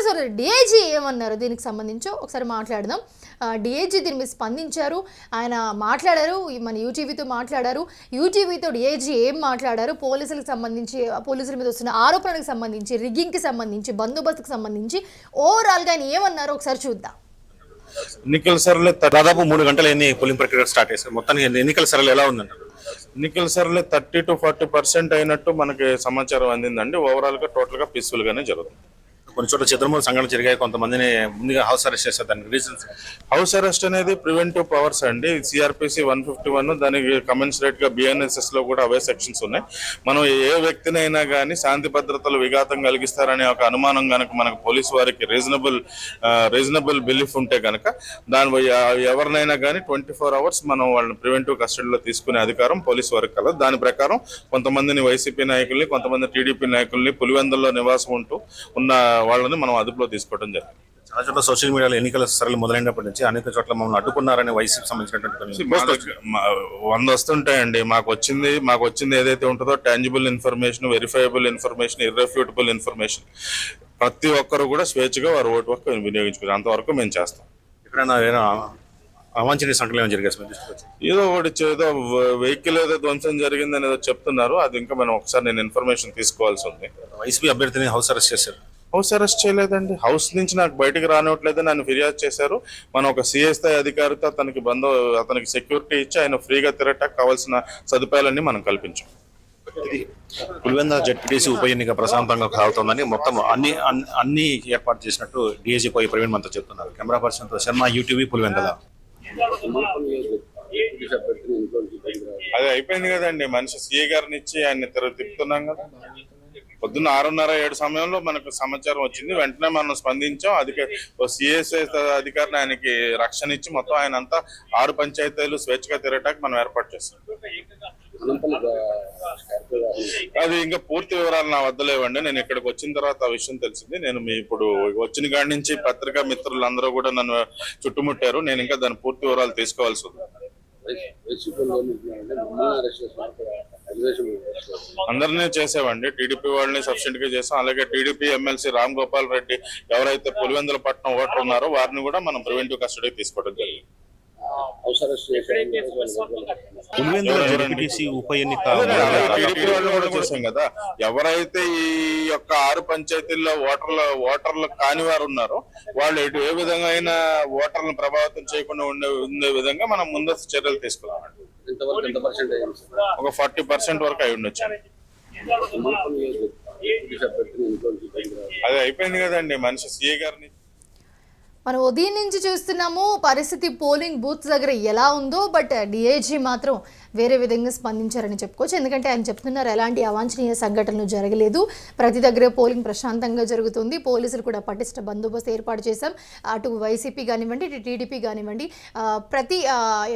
So DIG ఏమన్నారు దీనికి సంబంధించి ఒకసారి మాట్లాడదాం. డిఐజీ దీని మీద స్పందించారు, ఆయన మాట్లాడారు, మన యూటీవీతో మాట్లాడారు. యూటీవీతో డిఐజీ ఏం మాట్లాడారు, పోలీసులకు సంబంధించి, పోలీసుల మీద వస్తున్న ఆరోపణలకు సంబంధించి, రిగ్గింగ్కి సంబంధించి, బందోబస్తుకు సంబంధించి ఓవరాల్గా ఆయన ఏమన్నారో ఒకసారి చూద్దాం. ఎన్నికల సరళి దాదాపు 3 గంటలు పోలింగ్ ప్రక్రియ స్టార్ట్ చేశారు. మొత్తానికి ఎన్నికల సరళి ఎలా ఉందంటారు? ఎన్నికల సరళి 30 to 40% అయినట్టు మనకి సమాచారం అందిందండి. ఓవరాల్ గా టోటల్ గా పీస్ఫుల్ గానే జరుగుతుంది. కొన్ని చోట్ల చిత్రమూల సంఘటన జరిగాయి, కొంతమందిని ముందుగా హౌస్ అరెస్ట్ చేస్తారు. దానికి రీజన్స్? హౌస్ అరెస్ట్ అనేది ప్రివెంటివ్ పవర్స్ అండి. సిఆర్పిసి 151 దానికి కమెన్సరేట్ గా బిఎన్ఎస్ఎస్ లో కూడా అవే సెక్షన్స్ ఉన్నాయి. మనం ఏ వ్యక్తినైనా కానీ శాంతి భద్రతలు విఘాతం కలిగిస్తారనే ఒక అనుమానం కనుక మనకు పోలీసు వారికి రీజనబుల్ బిలీఫ్ ఉంటే కనుక ఎవరినైనా కానీ 24 hours మనం వాళ్ళని ప్రివెంటివ్ కస్టడీలో తీసుకునే అధికారం పోలీసు వారికి కలదు. దాని ప్రకారం కొంతమందిని వైసీపీ నాయకుల్ని, కొంతమంది టీడీపీ నాయకుల్ని, పులివెందుల్లో నివాసం ఉంటూ ఉన్న వాళ్ళని మనం అదుపులో తీసుకోవడం జరిగింది. చాలా చోట్ల సోషల్ మీడియాలో ఎన్నికల సరళి మొదలైనప్పటి నుంచి అనేక చోట్ల మమ్మల్ని అడ్డుకున్నారని వైసీపీ సంబంధించినటువంటి 100 వస్తుంటాయండి. మాకు వచ్చింది ఏదైతే ఉంటుందో tangible information, verifiable information, irrefutable information ప్రతి ఒక్కరు కూడా స్వేచ్ఛగా వారి ఓటు హక్కు వినియోగించుకోవాలి. అంతవరకు మేము చేస్తాం. ఎక్కడైనా అవాంఛనీయ సంఘటనలు జరిగేసి ఏదో ఒకటి ఏదో వెహికల్ ఏదో ధ్వంసం జరిగిందని ఏదో చెప్తున్నారు. అది ఇంకా మనం ఒకసారి నేను ఇన్ఫర్మేషన్ తీసుకోవాల్సి ఉంది. వైసీపీ అభ్యర్థిని హౌస్ అరెస్ట్ చేశారు. హౌస్ అరెస్ట్ చేయలేదండి. హౌస్ నుంచి నాకు బయటకు రానివ్వట్లేదు నన్ను ఫిర్యాదు చేశారు. మనం ఒక సిఐ స్థాయి అధికారితో అతనికి సెక్యూరిటీ ఇచ్చి ఆయన ఫ్రీగా తిరగటానికి కావాల్సిన సదుపాయాలన్నీ మనం కల్పించాం. పులివెందుల జెడ్పీటీసీ ఉప ఎన్నిక ప్రశాంతంగా సాగుతోందని మొత్తం అన్ని ఏర్పాటు చేసినట్టు డిఐజీ ప్రవీణ్ మంత్రి చెప్తున్నారు. కెమెరా పర్సన్ తో శర్మ, యూటీవీ, పులివెందుల. అది అయిపోయింది కదండి. మనిషి సిఐ గారిని ఇచ్చి ఆయన తిప్పుతున్నాం కదా. పొద్దున్న 6:30-7 సమయంలో మనకు సమాచారం వచ్చింది. వెంటనే మనం స్పందించాం. సిఎస్ఐ అధికారిని ఆయనకి రక్షణ ఇచ్చి మొత్తం ఆయన అంతా 6 పంచాయతీలు స్వేచ్ఛగా తిరగటానికి మనం ఏర్పాటు చేస్తాం. అది ఇంకా పూర్తి వివరాలు నా వద్ద లేవండి. నేను ఇక్కడికి వచ్చిన తర్వాత ఆ విషయం తెలిసింది. నేను ఇప్పుడు వచ్చిన కాడి నుంచి పత్రికా మిత్రులందరూ కూడా నన్ను చుట్టుముట్టారు. నేను ఇంకా దాని పూర్తి వివరాలు తీసుకోవాల్సి ఉంది. అందరినీ చేసామండి. టీడీపీ వాళ్ళని సబ్స్టెంట్ గా చేసాం. అలాగే టీడీపీ ఎమ్మెల్సీ రామ్ గోపాల్ రెడ్డి ఎవరైతే పులివెందుల పట్టణం ఓటర్ ఉన్నారో వారిని కూడా మనం ప్రివెంటివ్ కస్టడీకి తీసుకోవడం జరిగింది. ఉప ఎన్నిక టీడీపీ వాళ్ళు కూడా చేసాం కదా. ఎవరైతే ఈ యొక్క 6 పంచాయతీల్లో ఓటర్లు కాని వారు ఉన్నారో వాళ్ళు ఏ విధంగా అయినా ఓటర్లను ప్రభావితం చేయకుండా ఉండే విధంగా మనం ముందస్తు చర్యలు తీసుకున్నామండి. ఒక 40% వరకు అయి ఉండొచ్చు. అది అయిపోయింది కదండి. మనిషి సిఐ గారిని మనం ఉదయం నుంచి చూస్తున్నాము పరిస్థితి పోలింగ్ బూత్ దగ్గర ఎలా ఉందో. బట్ డిఐజీ మాత్రం వేరే విధంగా స్పందించారని చెప్పుకోవచ్చు. ఎందుకంటే ఆయన చెప్తున్నారు ఎలాంటి అవాంఛనీయ సంఘటనలు జరగలేదు, ప్రతి దగ్గర పోలింగ్ ప్రశాంతంగా జరుగుతుంది, పోలీసులు కూడా పటిష్ట బందోబస్తు ఏర్పాటు చేశాం. అటు వైసీపీ కానివ్వండి, ఇటు టీడీపీ కానివ్వండి, ప్రతి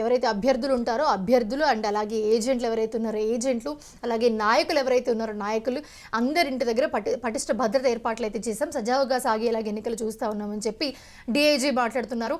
ఎవరైతే అభ్యర్థులు ఉంటారో అభ్యర్థులు అండ్ అలాగే ఏజెంట్లు ఎవరైతే ఉన్నారో ఏజెంట్లు, అలాగే నాయకులు ఎవరైతే ఉన్నారో నాయకులు అందరింటి దగ్గర పటిష్ట భద్రత ఏర్పాట్లు అయితే చేశాం. సజావుగా సాగేలాగా ఎన్నికలు చూస్తూ ఉన్నామని చెప్పి డిఐజీ మాట్లాడుతున్నారు.